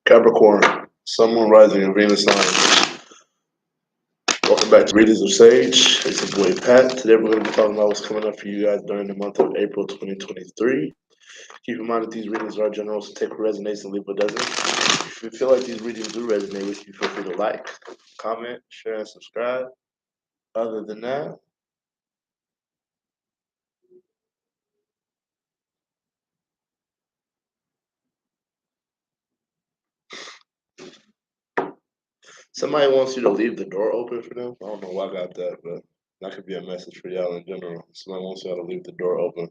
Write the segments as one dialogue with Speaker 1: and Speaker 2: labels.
Speaker 1: Capricorn, Sun, Moon, Rising, and Venus sign. Welcome back to Readings of Sage. It's your boy Pat. Today we're going to be talking about what's coming up for you guys during the month of April 2023. Keep in mind that these readings are general, so take what resonates and leave what doesn't. If you feel like these readings do resonate with you, feel free to like, comment, share, and subscribe. Other than that, somebody wants you to leave the door open for them. I don't know why I got that, but that could be a message for y'all in general. Somebody wants y'all to leave the door open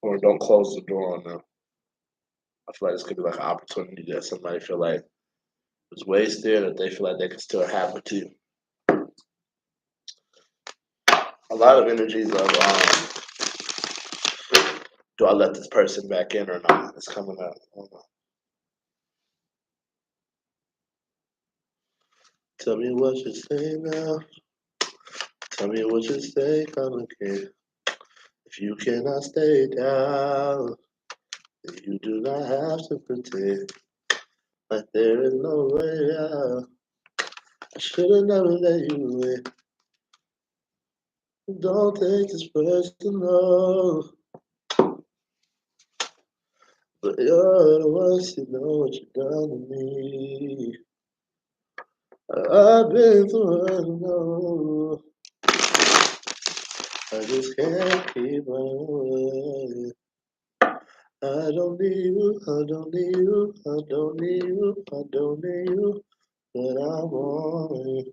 Speaker 1: or don't close the door on them. I feel like this could be like an opportunity that somebody feel like was wasted, or they feel like they can still have it too. A lot of energies of do I let this person back in or not? It's coming up. I don't know. Tell me what you say now. Tell me what you say, come again. If you cannot stay down, then you do not have to pretend like there is no way out. I should have never let you in. Don't take this personal. But you're the worst, you know what you've done to me. I've been through it, no. I just can't keep running away. I don't need you, I don't need you, I don't need you, I don't need you, but I want you.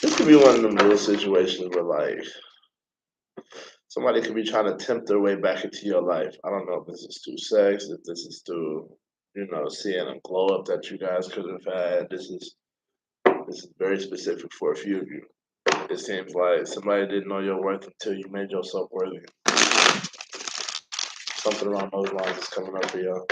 Speaker 1: This could be one of them little situations where, like, somebody could be trying to tempt their way back into your life. I don't know if this is through sex, if this is through, seeing a glow up that you guys could have had. This is very specific for a few of you. It seems like somebody didn't know your worth until you made yourself worthy. Something around those lines is coming up for y'all.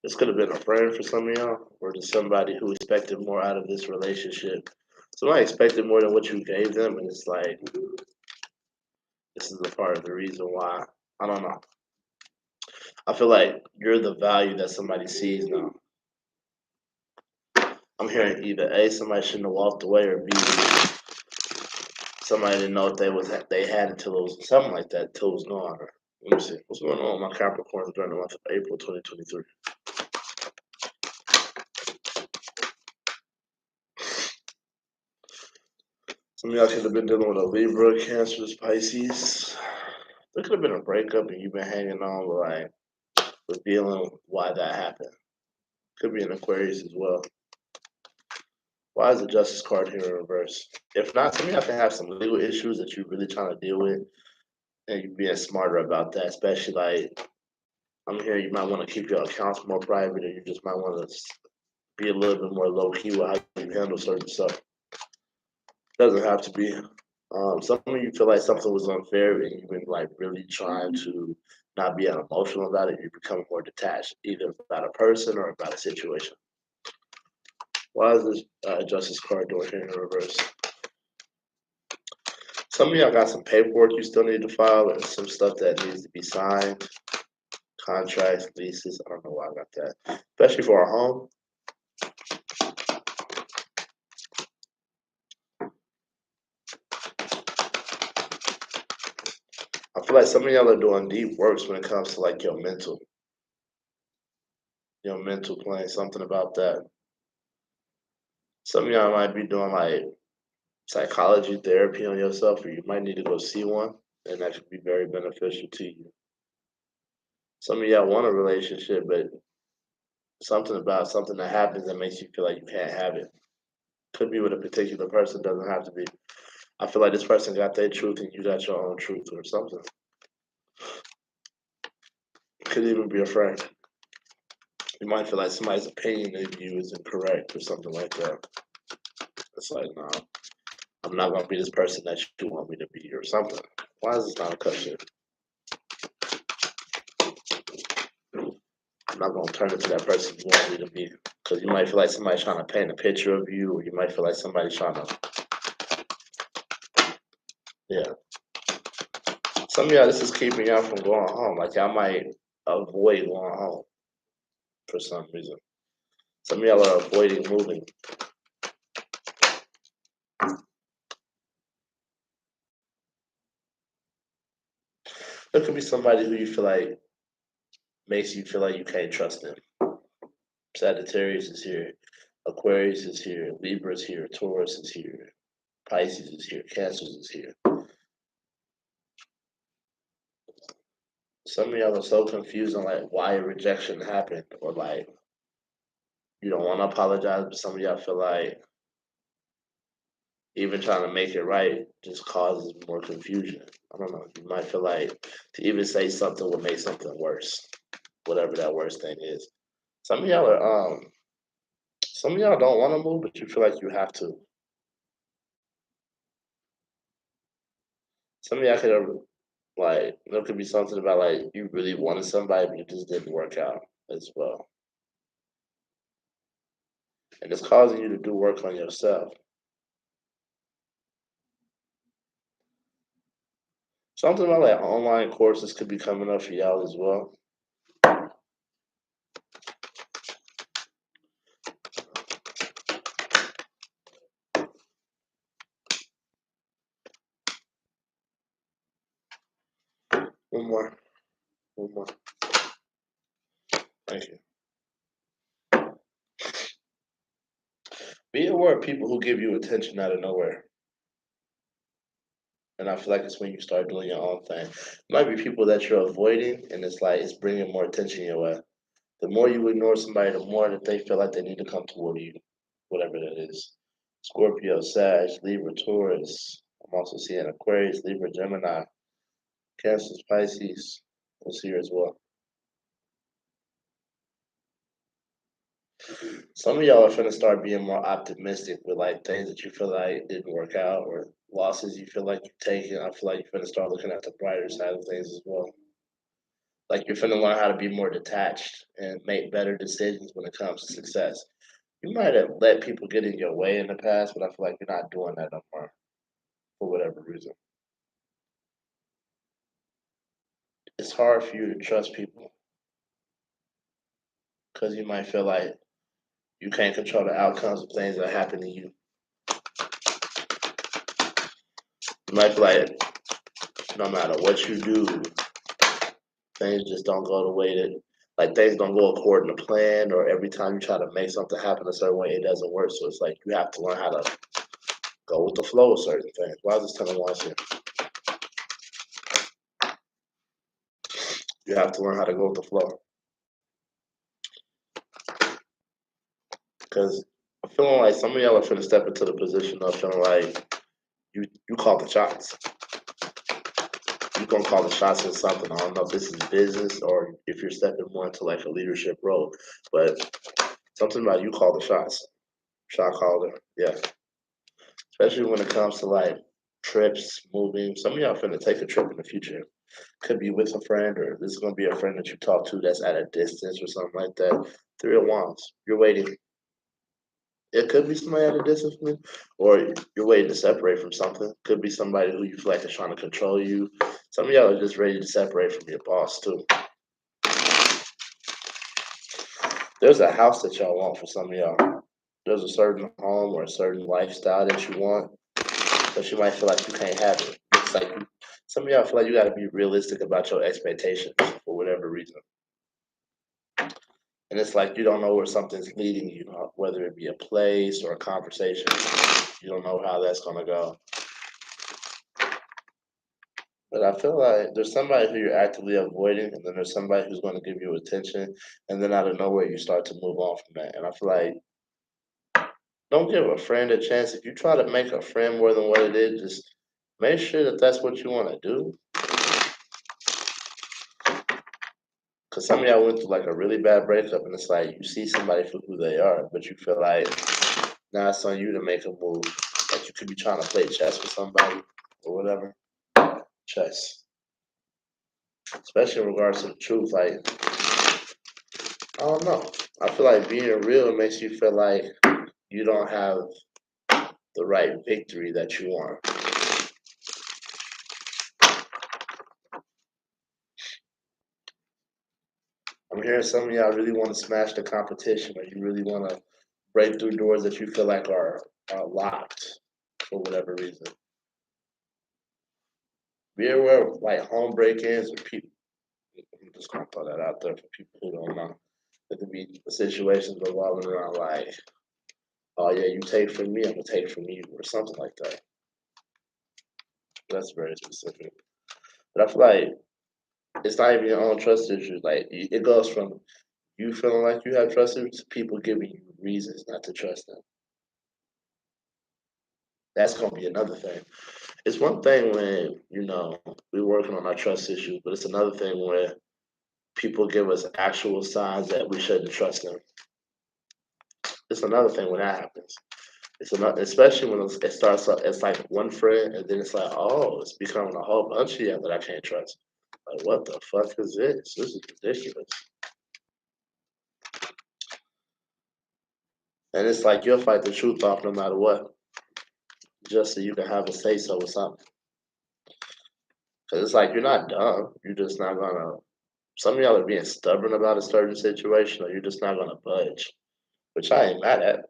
Speaker 1: This could have been a friend for some of y'all, or just somebody who expected more out of this relationship. Somebody expected more than what you gave them, and it's like, this is a part of the reason why. I don't know. I feel like you're the value that somebody sees now. I'm hearing either A, somebody shouldn't have walked away, or B, somebody didn't know if they had until it was something like that, until it was gone. Or, let me see. What's going on with my Capricorns during the month of April 2023? Some of y'all could have been dealing with a Libra, Cancer, Pisces. There could have been a breakup and you've been hanging on with dealing with why that happened. Could be an Aquarius as well. Why is the Justice card here in reverse? If not, some of y'all can have some legal issues that you're really trying to deal with, and you're being smarter about that. Especially like I'm hearing, you might want to keep your accounts more private, or you just might want to be a little bit more low key with how you handle certain stuff. Doesn't have to be. Some of you feel like something was unfair, and you've been like really trying to not be emotional about it. You become more detached, either about a person or about a situation. Why is this Justice card doing here in reverse? Some of y'all got some paperwork you still need to file, and some stuff that needs to be signed, contracts, leases. I don't know why I got that, especially for our home. I feel like some of y'all are doing deep works when it comes to like your mental plane, something about that. Some of y'all might be doing like psychology therapy on yourself, or you might need to go see one, and that could be very beneficial to you. Some of y'all want a relationship, but something that happens that makes you feel like you can't have it. Could be with a particular person, doesn't have to be. I feel like this person got their truth and you got your own truth or something. Could even be a friend. You might feel like somebody's opinion of you is incorrect or something like that. It's like, no, I'm not gonna be this person that you want me to be or something. Why is this not a cut shit? I'm not gonna turn into that person you want me to be. Because you might feel like somebody's trying to paint a picture of you, or you might feel like somebody's trying to, yeah. Some of y'all, this is keeping y'all from going home. Like y'all might avoid going home for some reason. Some of y'all are avoiding moving. There could be somebody who you feel like makes you feel like you can't trust them. Sagittarius is here, Aquarius is here, Libra is here, Taurus is here, Pisces is here, Cancer is here. Some of y'all are so confused on like why rejection happened, or like you don't want to apologize, but some of y'all feel like even trying to make it right just causes more confusion. I don't know. You might feel like to even say something would make something worse, whatever that worst thing is. Some of y'all are some of y'all don't want to move, but you feel like you have to. Some of y'all could have like there could be something about like you really wanted somebody, but it just didn't work out as well, and it's causing you to do work on yourself. Something about like online courses could be coming up for y'all as well. One more, one more. Thank you. Be aware of people who give you attention out of nowhere. And I feel like it's when you start doing your own thing. It might be people that you're avoiding, and it's like it's bringing more attention your way. The more you ignore somebody, the more that they feel like they need to come toward you, whatever that is. Scorpio, Sag, Libra, Taurus. I'm also seeing Aquarius, Libra, Gemini, Cancer, Pisces. Is here as well. Some of y'all are finna start being more optimistic with like things that you feel like didn't work out, or losses you feel like you've taken. I feel like you're finna start looking at the brighter side of things as well. Like you're finna learn how to be more detached and make better decisions when it comes to success. You might have let people get in your way in the past, but I feel like you're not doing that no more for whatever reason. It's hard for you to trust people because you might feel like you can't control the outcomes of things that happen to you. You might feel like no matter what you do, things just don't go the way that like things don't go according to plan, or every time you try to make something happen a certain way, it doesn't work. So it's like you have to learn how to go with the flow of certain things. Why is this telling once here? You have to learn how to go with the flow. Because I'm feeling like some of y'all are finna step into the position of feeling like you call the shots. You gonna call the shots in something. I don't know if this is business or if you're stepping more into like a leadership role, but something about you call the shots. Shot caller, yeah. Especially when it comes to like trips, moving. Some of y'all finna take a trip in the future. Could be with a friend, or this is gonna be a friend that you talk to that's at a distance or something like that. Three of Wands. You're waiting. It could be somebody at a distance, or you're waiting to separate from something. Could be somebody who you feel like is trying to control you. Some of y'all are just ready to separate from your boss too. There's a house that y'all want for some of y'all. There's a certain home or a certain lifestyle that you want, but you might feel like you can't have it. It's like some of y'all feel like you got to be realistic about your expectations for whatever reason. And it's like you don't know where something's leading you, whether it be a place or a conversation. You don't know how that's going to go. But I feel like there's somebody who you're actively avoiding, and then there's somebody who's going to give you attention, and then out of nowhere you start to move on from that. And I feel like don't give a friend a chance. If you try to make a friend more than what it is, just make sure that that's what you want to do. Because some of y'all went through like a really bad breakup, and it's like you see somebody for who they are, but you feel like now it's on you to make a move. Like you could be trying to play chess with somebody or whatever. Chess, especially in regards to the truth. Like don't know. I feel like being real makes you feel like you don't have the right victory that you want. I'm hearing some of y'all really want to smash the competition, or you really want to break through doors that you feel like are locked for whatever reason. Be aware of like home break-ins or people. I'm just gonna throw that out there for people who don't know. There could be situations revolving around like, oh yeah, you take from me, I'm gonna take from you, or something like that. That's very specific. But I feel like it's not even your own trust issues. Like it goes from you feeling like you have trust issues to people giving you reasons not to trust them. That's gonna be another thing. It's one thing when we're working on our trust issues, but it's another thing when people give us actual signs that we shouldn't trust them. It's another thing when that happens. It's another, especially when it starts up. It's like one friend, and then it's like, oh, it's becoming a whole bunch of you that I can't trust. Like, what the fuck is this? This is ridiculous. And it's like you'll fight the truth off no matter what, just so you can have a say so or something. Because it's like you're not dumb. You're just not gonna. Some of y'all are being stubborn about a certain situation, or you're just not gonna budge. Which I ain't mad at.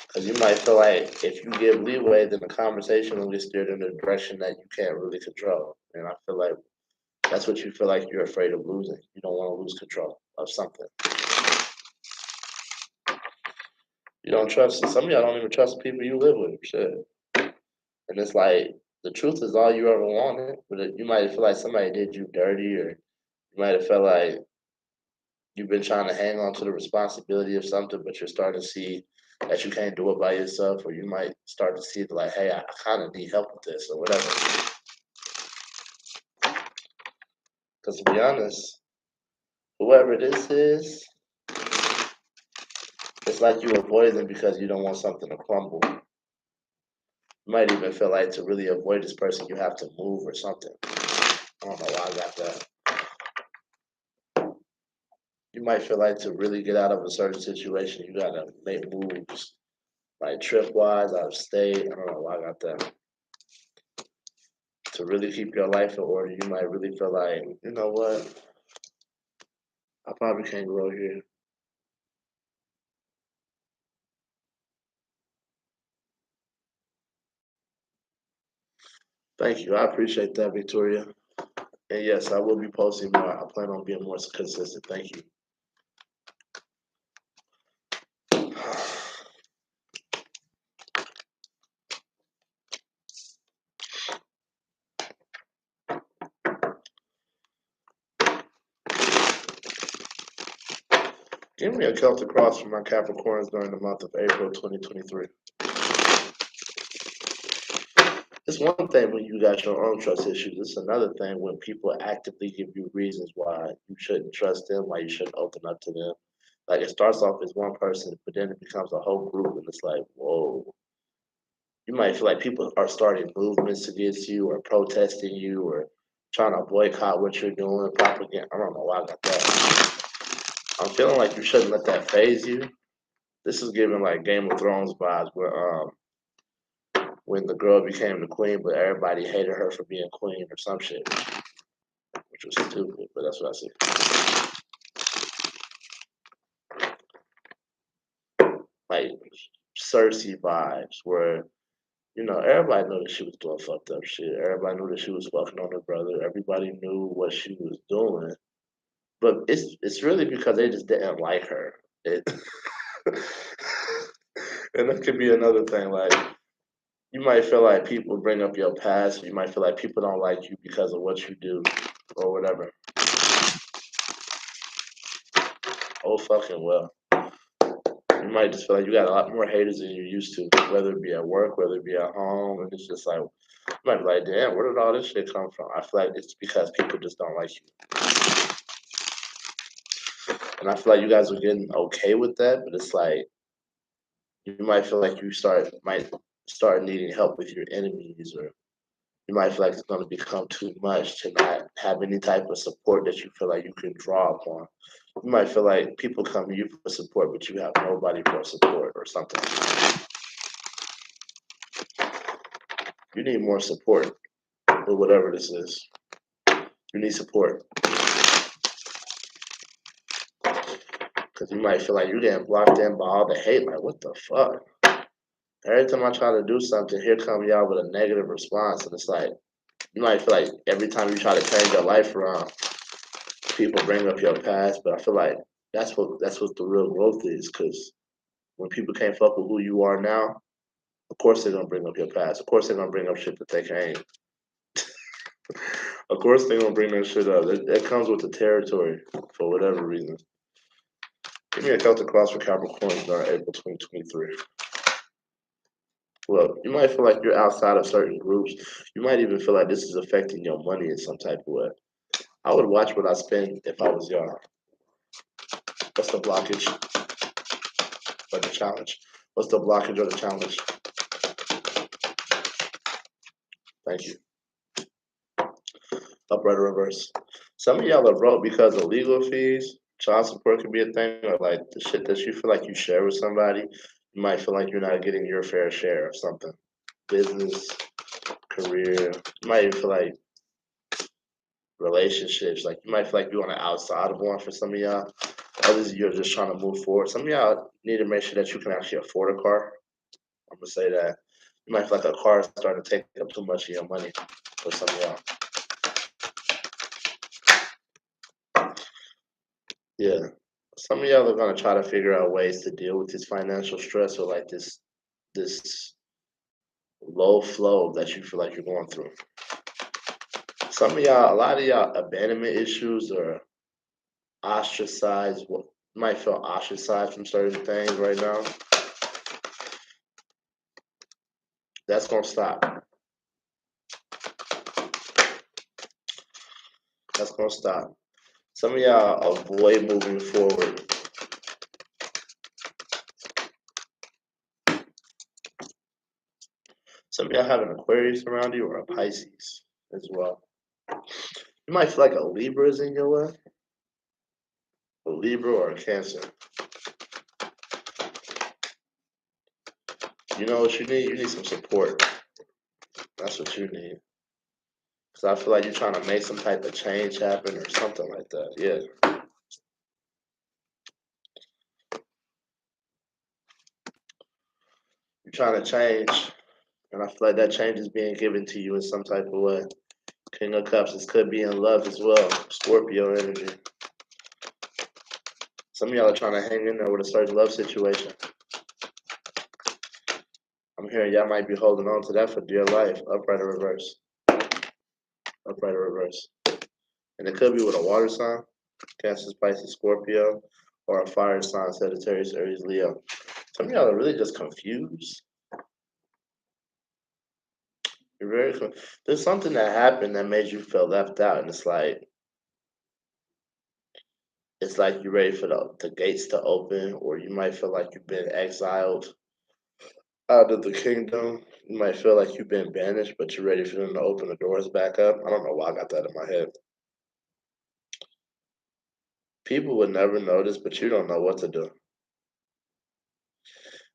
Speaker 1: Because you might feel like if you give leeway, then the conversation will get steered in a direction that you can't really control. And I feel like that's what you feel like you're afraid of losing. You don't want to lose control of something. You don't trust. Some of y'all don't even trust the people you live with. Shit. And it's like the truth is all you ever wanted. But you might feel like somebody did you dirty, or you might have felt like you've been trying to hang on to the responsibility of something, but you're starting to see that you can't do it by yourself, or you might start to see like, hey, I kind of need help with this or whatever. Because to be honest, whoever this is, it's like you avoid them because you don't want something to crumble. You might even feel like to really avoid this person, you have to move or something. I don't know why I got that. You might feel like to really get out of a certain situation, you gotta make moves, like trip wise, out of state. I don't know why I got that. To really keep your life in order, you might really feel like, you know what? I probably can't grow here. Thank you. I appreciate that, Victoria. And yes, I will be posting more. I plan on being more consistent. Thank you. Give me a Celtic cross for my Capricorns during the month of April 2023. It's one thing when you got your own trust issues. It's another thing when people actively give you reasons why you shouldn't trust them, why you shouldn't open up to them. Like it starts off as one person, but then it becomes a whole group, and it's like, whoa. You might feel like people are starting movements against you, or protesting you, or trying to boycott what you're doing, propaganda. I don't know why I got that. I'm feeling like you shouldn't let that phase you. This is giving like Game of Thrones vibes, where when the girl became the queen, but everybody hated her for being queen or some shit, which was stupid. But that's what I see. Like Cersei vibes, where everybody knew that she was doing fucked up shit. Everybody knew that she was fucking on her brother. Everybody knew what she was doing. But it's really because they just didn't like her. It, and that could be another thing. Like you might feel like people bring up your past. You might feel like people don't like you because of what you do or whatever. Oh fucking well. You might just feel like you got a lot more haters than you used to, whether it be at work, whether it be at home, and it's just like you might be like, damn, where did all this shit come from? I feel like it's because people just don't like you. And I feel like you guys are getting okay with that, but it's like you might feel like you might start needing help with your enemies, or You might feel like it's going to become too much to not have any type of support that you feel like you can draw upon. You might feel like people come to you for support, but you have nobody for support or something. You need more support or whatever this is. You need support. Because you might feel like you're getting blocked in by all the hate. Like, what the fuck? Every time I try to do something, here come y'all with a negative response. And it's like, you might feel like every time you try to change your life around, people bring up your past. But I feel like that's what the real growth is. Because when people can't fuck with who you are now, of course they're gonna bring up your past. Of course they're gonna bring up shit that they can't. Of course they're gonna bring that shit up. It comes with the territory for whatever reason. Give me a Celtic cross for Capricorn during April 2023. Well, you might feel like you're outside of certain groups. You might even feel like this is affecting your money in some type of way. I would watch what I spend if I was y'all. What's the blockage or the challenge? What's the blockage or the challenge? Thank you. Upright or reverse. Some of y'all are broke because of legal fees. Child support could be a thing, or like the shit that you feel like you share with somebody. You might feel like you're not getting your fair share of something. Business, career. You might even feel like relationships. Like you might feel like you're on the outside of one for some of y'all. Others, you're just trying to move forward. Some of y'all need to make sure that you can actually afford a car. I'm gonna say that. You might feel like a car is starting to take up too much of your money for some of y'all. Yeah. Some of y'all are gonna try to figure out ways to deal with this financial stress or like this low flow that you feel like you're going through. Some of y'all, a lot of y'all abandonment issues or ostracized, you might feel ostracized from certain things right now. That's gonna stop. That's gonna stop. Some of y'all avoid moving forward. Some of y'all have an Aquarius around you or a Pisces as well. You might feel like a Libra is in your way. A Libra or a Cancer. You know what you need? You need some support. That's what you need. Because I feel like you're trying to make some type of change happen or something like that. Yeah. You're trying to change. And I feel like that change is being given to you in some type of way. King of Cups, this could be in love as well. Scorpio energy. Some of y'all are trying to hang in there with a certain love situation. I'm hearing y'all might be holding on to that for dear life. Upright or reverse. Upright or reverse. And it could be with a water sign, Cancer, Pisces, Scorpio, or a fire sign, Sagittarius, Aries, Leo. Some of y'all are really just confused. You're very confused. There's something that happened that made you feel left out, and it's like you're ready for the gates to open, or you might feel like you've been exiled out of the kingdom. You might feel like you've been banished, but you're ready for them to open the doors back up. I don't know why I got that in my head. People would never notice, but you don't know what to do.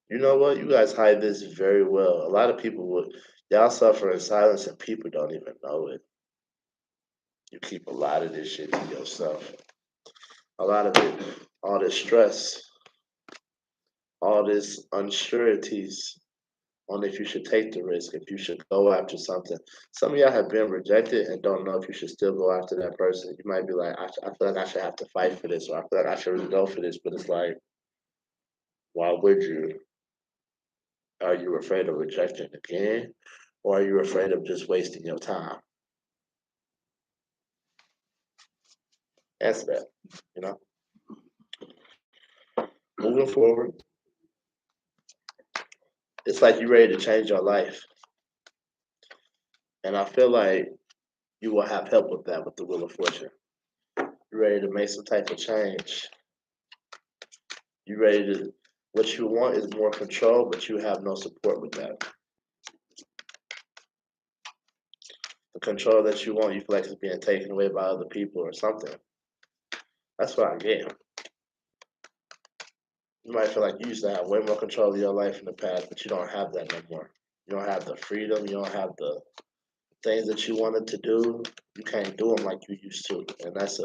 Speaker 1: You know what? You guys hide this very well. A lot of people y'all suffer in silence and people don't even know it. You keep a lot of this shit to yourself. A lot of it, all this stress, all this unsureties on if you should take the risk, if you should go after something. Some of y'all have been rejected and don't know if you should still go after that person. You might be like, I feel like I should have to fight for this, or I feel like I should really go for this, but it's like, why would you? Are you afraid of rejection again? Or are you afraid of just wasting your time? Answer that, you know? Moving forward, it's like you're ready to change your life. And I feel like you will have help with that with the Wheel of Fortune. You're ready to make some type of change. You're ready to, what you want is more control, but you have no support with that. The control that you want, you feel like it's being taken away by other people or something. That's what I get. You might feel like you used to have way more control of your life in the past, but you don't have that no more. You don't have the freedom. You don't have the things that you wanted to do. You can't do them like you used to, and that's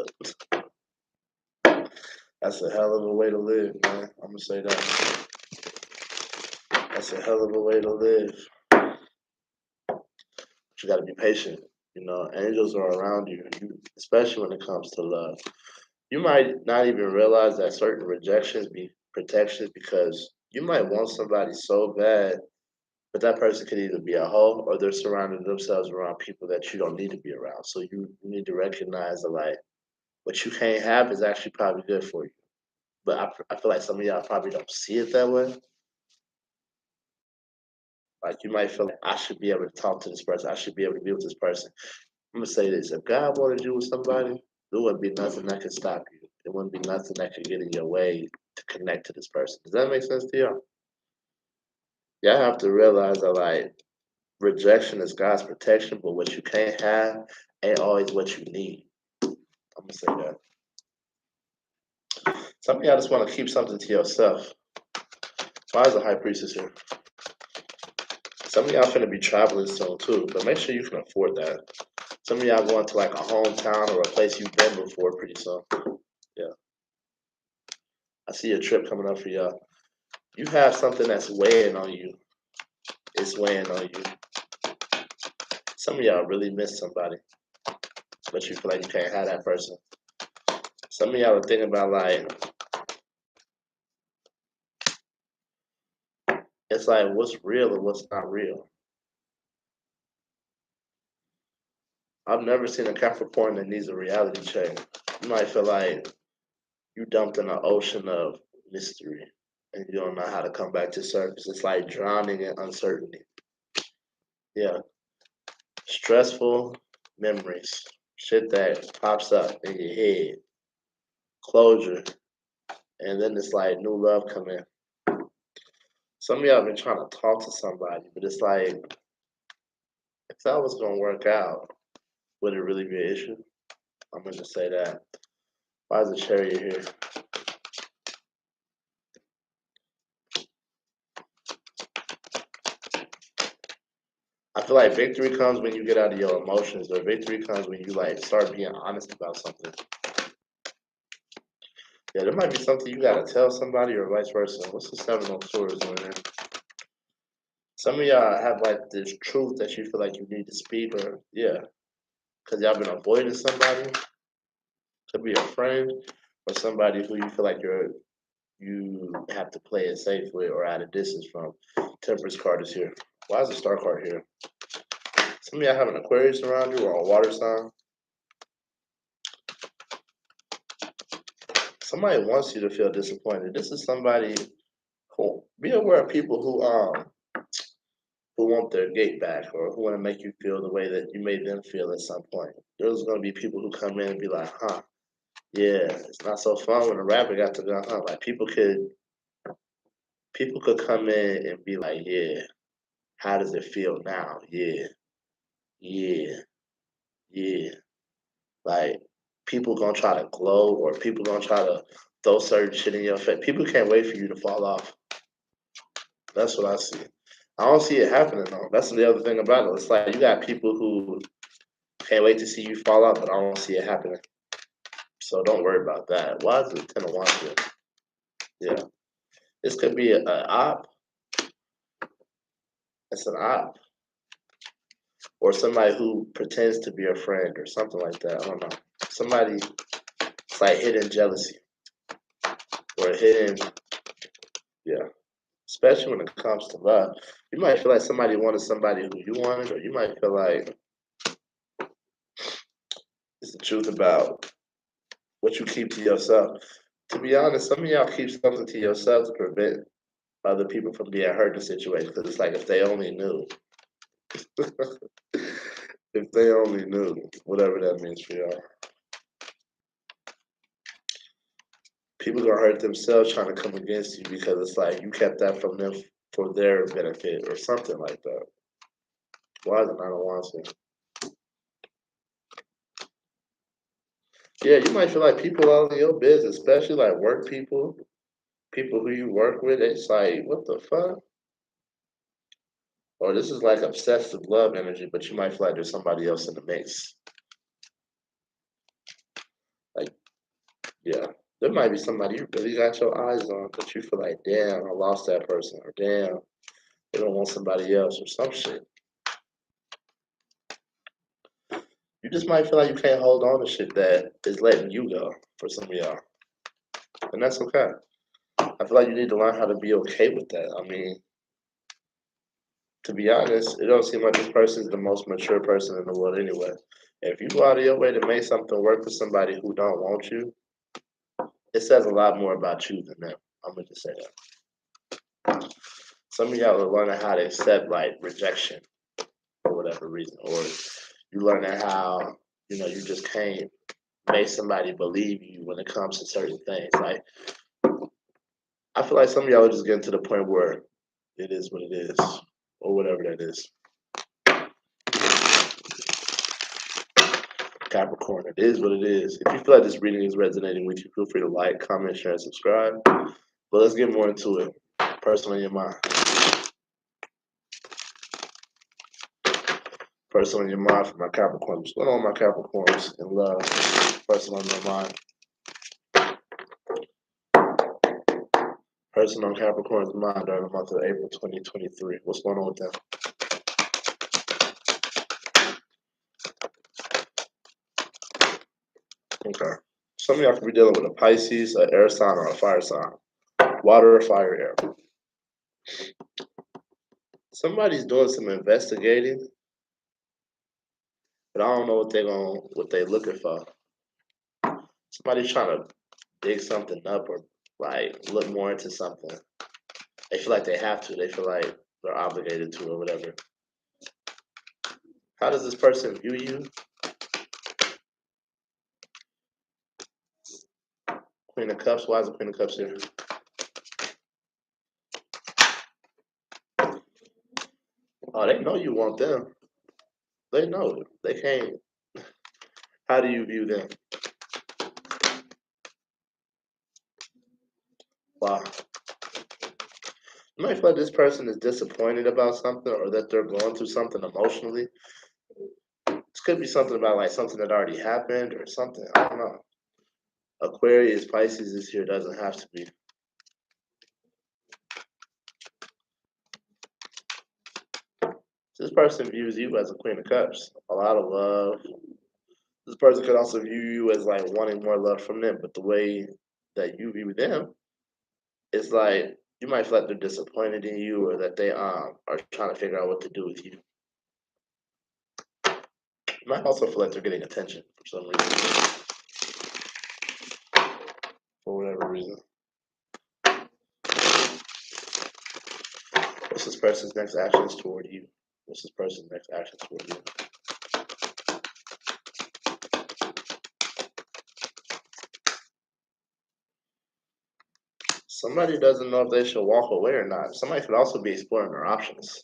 Speaker 1: a hell of a way to live, man. I'm gonna say that. That's a hell of a way to live. But you got to be patient. You know, angels are around you, especially when it comes to love. You might not even realize that certain rejections be protections because you might want somebody so bad, but that person could either be a hoe or they're surrounding themselves around people that you don't need to be around. So you need to recognize that like what you can't have is actually probably good for you. But I feel like some of y'all probably don't see it that way. Like you might feel like I should be able to talk to this person. I should be able to be with this person. I'm gonna say this: if God wanted you with somebody, there wouldn't be nothing that could stop you. There wouldn't be nothing that could get in your way to connect to this person. Does that make sense to y'all? Y'all have to realize that like rejection is God's protection, but what you can't have ain't always what you need. I'm gonna say that. Some of y'all just want to keep something to yourself. Why is the high priestess here? Some of y'all finna be traveling soon too, but make sure you can afford that. Some of y'all going to like a hometown or a place you've been before pretty soon. Yeah, I see a trip coming up for y'all. You have something that's weighing on you. It's weighing on you. Some of y'all really miss somebody, but you feel like you can't have that person. Some of y'all are thinking about like, it's like what's real and what's not real. I've never seen a Capricorn that needs a reality check. You might feel like you dumped in an ocean of mystery and you don't know how to come back to surface. It's like drowning in uncertainty. Yeah, stressful memories, shit that pops up in your head, closure, and then it's like new love come in. Some of y'all been trying to talk to somebody, but it's like if that was gonna work out, would it really be an issue? I'm gonna just say that. Why is the chariot here? I feel like victory comes when you get out of your emotions, or victory comes when you like start being honest about something. Yeah, there might be something you gotta tell somebody, or vice versa. What's the seven of swords in there? Some of y'all have like this truth that you feel like you need to speak, or yeah, because y'all been avoiding somebody. Could be a friend or somebody who you feel like you have to play it safe with or at a distance from. Temperance card is here. Why is the star card here? Some of y'all have an Aquarius around you or a water sign. Somebody wants you to feel disappointed. This is somebody who be aware of people who want their gate back or who want to make you feel the way that you made them feel at some point. There's gonna be people who come in and be like, huh, yeah, it's not so fun when a rapper got to go, huh? Like people could come in and be like, yeah, how does it feel now? Yeah, yeah, yeah. Like people gonna try to glow or people gonna try to throw certain shit in your face. People can't wait for you to fall off. That's what I see. I don't see it happening though. That's the other thing about it. It's like you got people who can't wait to see you fall off, but I don't see it happening. So don't worry about that. Why is it 10 of Wands here? Yeah. This could be an op. It's an op. Or somebody who pretends to be a friend or something like that. I don't know. Somebody, it's like hidden jealousy or hidden, yeah. Especially when it comes to love. You might feel like somebody wanted somebody who you wanted, or you might feel like it's the truth about what you keep to yourself. To be honest, some of y'all keep something to yourself to prevent other people from being hurt in situations. Because it's like if they only knew. If they only knew, whatever that means for y'all. People gonna hurt themselves trying to come against you because it's like you kept that from them for their benefit or something like that. Why is it not a Wands here? Yeah, you might feel like people all in your business, especially like work people, people who you work with. It's like, what the fuck? Or this is like obsessive love energy, but you might feel like there's somebody else in the mix. Like, yeah, there might be somebody you really got your eyes on, but you feel like, damn, I lost that person, or damn, they don't want somebody else, or some shit. You just might feel like you can't hold on to shit that is letting you go for some of y'all, and that's okay. I feel like you need to learn how to be okay with that. I mean, to be honest, it don't seem like this person's the most mature person in the world anyway. If you go out of your way to make something work for somebody who don't want you, it says a lot more about you than them. I'm gonna just say that. Some of y'all are learning how to accept like rejection for whatever reason, or you learning how you just can't make somebody believe you when it comes to certain things. Like I feel like some of y'all are just getting to the point where it is what it is, or whatever that is. Capricorn, it is what it is. If you feel like this reading is resonating with you, feel free to like, comment, share, and subscribe. But let's get more into it. Person on your mind. Person on your mind for my Capricorn. What's going on, my Capricorns in love? Person on your mind. Person on Capricorn's mind during the month of April 2023. What's going on with them? Okay. Some of y'all could be dealing with a Pisces, an air sign, or a fire sign. Water or fire, air. Somebody's doing some investigating, but I don't know what they're looking for. Somebody's trying to dig something up or like look more into something. They feel like they have to. They feel like they're obligated to or whatever. How does this person view you? Queen of Cups. Why is the Queen of Cups here? Oh, they know you want them. They know. They can't. How do you view them? Wow. You might feel like this person is disappointed about something or that they're going through something emotionally. This could be something about like something that already happened or something. I don't know. Aquarius, Pisces this year doesn't have to be. This person views you as a Queen of Cups. A lot of love. This person could also view you as like wanting more love from them, but the way that you view them, it's like you might feel like they're disappointed in you or that they are trying to figure out what to do with you. You might also feel like they're getting attention for some reason. For whatever reason. What's this person's next actions toward you? What's this person's next actions toward you? Somebody doesn't know if they should walk away or not. Somebody could also be exploring their options.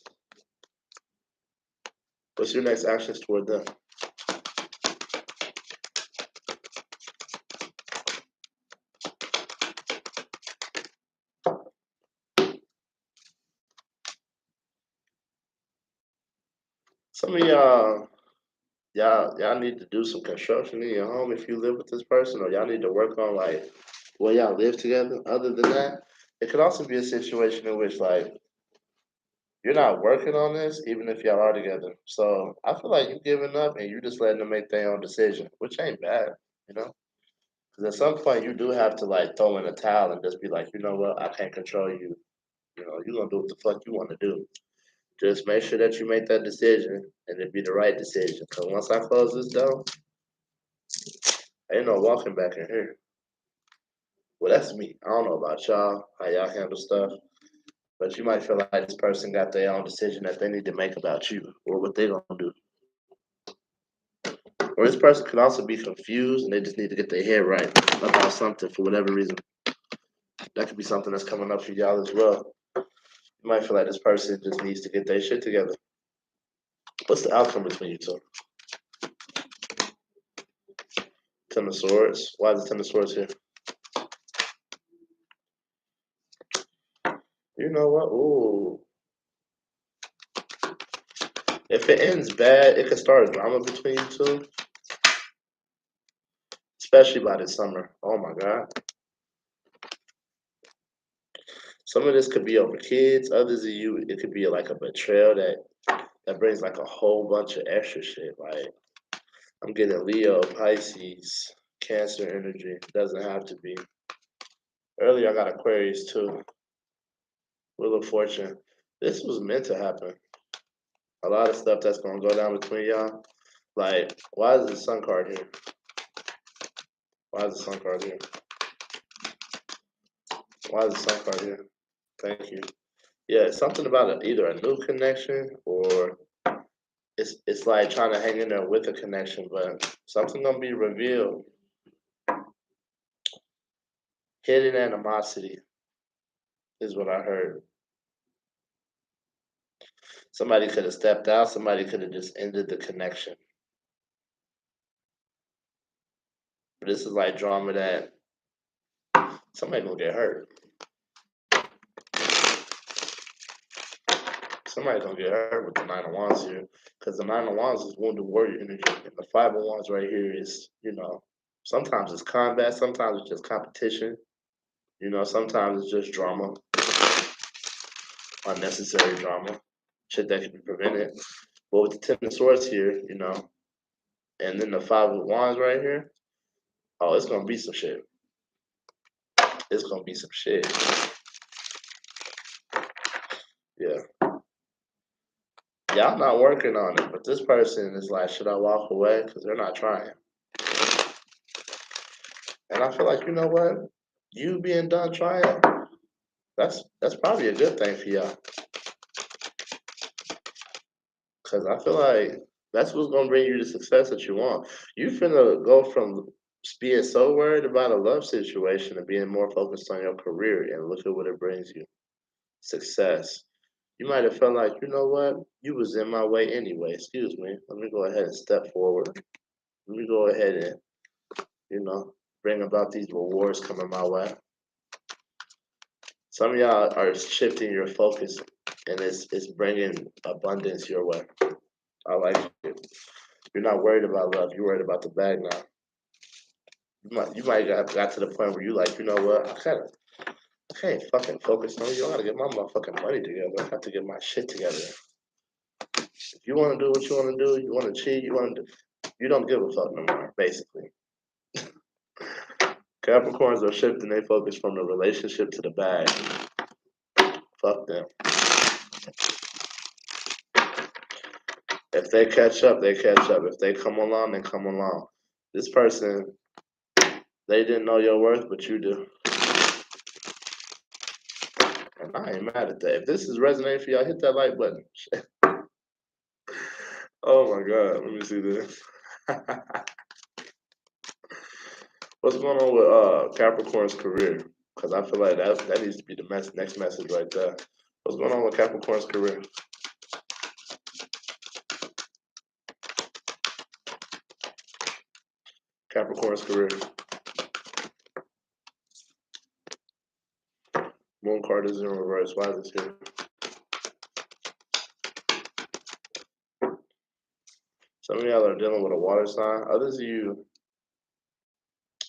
Speaker 1: What's your next actions toward them? Some of y'all need to do some construction in your home if you live with this person, or y'all need to work on like where y'all live together. Other than that, it could also be a situation in which like you're not working on this, even if y'all are together. So I feel like you giving up and you just letting them make their own decision, which ain't bad, you know. Because at some point you do have to like throw in a towel and just be like, you know what, I can't control you. You know, you're gonna do what the fuck you want to do. Just make sure that you make that decision and it be the right decision. Because once I close this door, ain't no walking back in here. Well, that's me. I don't know about y'all, how y'all handle stuff, but you might feel like this person got their own decision that they need to make about you or what they gonna do. Or this person could also be confused and they just need to get their head right about something for whatever reason. That could be something that's coming up for y'all as well. You might feel like this person just needs to get their shit together. What's the outcome between you two? Ten of Swords. Why is the Ten of Swords here? You know what? Ooh. If it ends bad, it could start a drama between you two, especially by this summer. Oh my God. Some of this could be over kids. Others of you, it could be like a betrayal that brings like a whole bunch of extra shit. Like I'm getting Leo, Pisces, Cancer energy. Doesn't have to be. Earlier I got Aquarius too. Wheel of Fortune. This was meant to happen. A lot of stuff that's gonna go down between y'all. Like, why is the Sun card here? Why is the Sun card here? Why is the Sun card here? Thank you. Yeah, something about either a new connection or it's like trying to hang in there with a connection, but something gonna be revealed. Hidden animosity is what I heard. Somebody could have stepped out. Somebody could have just ended the connection. But this is like drama that somebody gonna get hurt. Somebody gonna get hurt with the Nine of Wands here, because the Nine of Wands is wounded warrior energy, and the Five of Wands right here is, sometimes it's combat, sometimes it's just competition. Sometimes it's just drama, unnecessary drama, shit that can be prevented. But with the Ten of Swords here, and then the Five of Wands right here, oh, it's gonna be some shit. It's gonna be some shit. Yeah. Y'all not working on it, but this person is like, should I walk away? Because they're not trying. And I feel like, you know what? You being done trying, that's probably a good thing for y'all. Because I feel like that's what's gonna bring you the success that you want. You finna go from being so worried about a love situation and being more focused on your career, and look at what it brings you. Success. You might have felt like, you know what? You was in my way anyway. Excuse me. Let me go ahead and step forward. Let me go ahead and, bring about these rewards coming my way. Some of y'all are shifting your focus, and it's bringing abundance your way. I like it. You're not worried about love. You're worried about the bag now. You might got to the point where you like, you know what? I can't fucking focus on you. I gotta get my motherfucking money together. I have to get my shit together. If you want to do what you want to do, you want to cheat, you don't give a fuck no more, basically. Capricorns are shifting their focus from the relationship to the bag. Fuck them. If they catch up, they catch up. If they come along, they come along. This person, they didn't know your worth, but you do. And I ain't mad at that. If this is resonating for y'all, hit that like button. Oh my God, let me see this. What's going on with Capricorn's career? Because I feel like that needs to be the next message right there. What's going on with Capricorn's career? Capricorn's career. Moon card is in reverse. Why is this here? Some of y'all are dealing with a water sign. Others of you,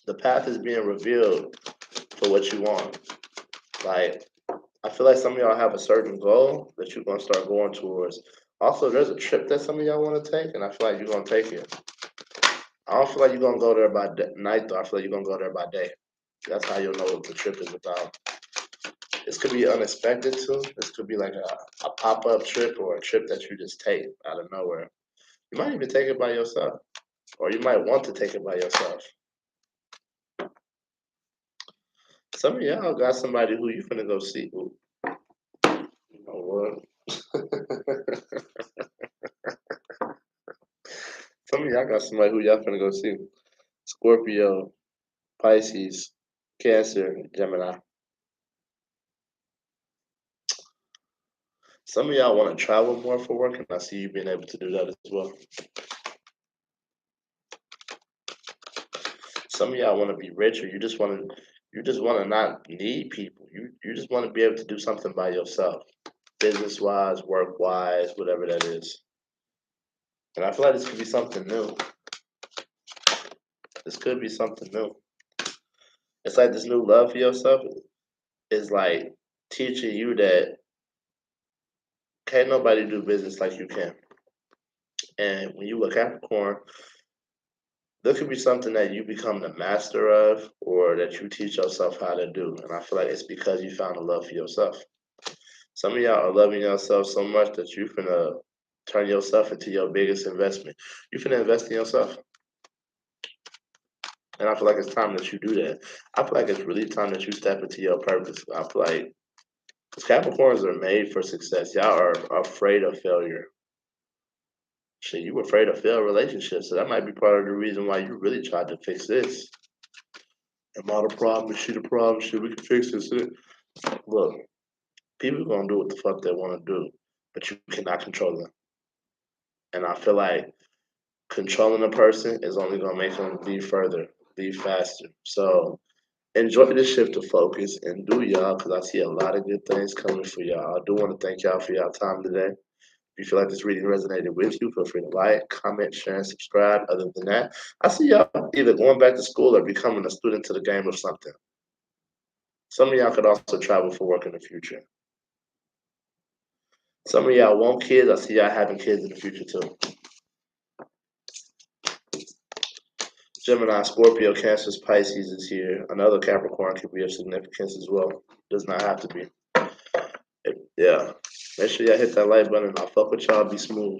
Speaker 1: the path is being revealed for what you want. Like, I feel like some of y'all have a certain goal that you're going to start going towards. Also, there's a trip that some of y'all want to take, and I feel like you're going to take it. I don't feel like you're going to go there by night, though. I feel like you're going to go there by day. That's how you'll know what the trip is about. This could be unexpected, too. This could be like a pop-up trip or a trip that you just take out of nowhere. You might even take it by yourself, or you might want to take it by yourself. Some of y'all got somebody who you finna go see. Ooh. You know what? Some of y'all got somebody who y'all finna go see. Scorpio, Pisces, Cancer, Gemini. Some of y'all want to travel more for work, and I see you being able to do that as well. Some of y'all want to be rich, or you just want to not need people. You just want to be able to do something by yourself, business wise, work wise, whatever that is. And I feel like this could be something new. This could be something new. It's like this new love for yourself is like teaching you that can't nobody do business like you can. And when you a Capricorn, there could be something that you become the master of or that you teach yourself how to do. And I feel like it's because you found a love for yourself. Some of y'all are loving yourself so much that you finna turn yourself into your biggest investment. You finna invest in yourself. And I feel like it's time that you do that. I feel like it's really time that you step into your purpose. I feel like, because Capricorns are made for success. Y'all are afraid of failure. Shit, you were afraid of failed relationships, so that might be part of the reason why you really tried to fix this. Am I the problem? Is she the problem? Shit, we can fix this. Look, people gonna do what the fuck they want to do, but you cannot control them. And I feel like controlling a person is only gonna make them leave further, leave faster. So enjoy the shift of focus and do y'all, because I see a lot of good things coming for y'all. I do want to thank y'all for y'all time today. If you feel like this reading resonated with you, feel free to like, comment, share, and subscribe. Other than that, I see y'all either going back to school or becoming a student to the game of something. Some of y'all could also travel for work in the future. Some of y'all want kids. I see y'all having kids in the future too. Gemini, Scorpio, Cancer, Pisces is here. Another Capricorn could be of significance as well. Does not have to be. Yeah. Make sure y'all hit that like button. I'll fuck with y'all. Be smooth.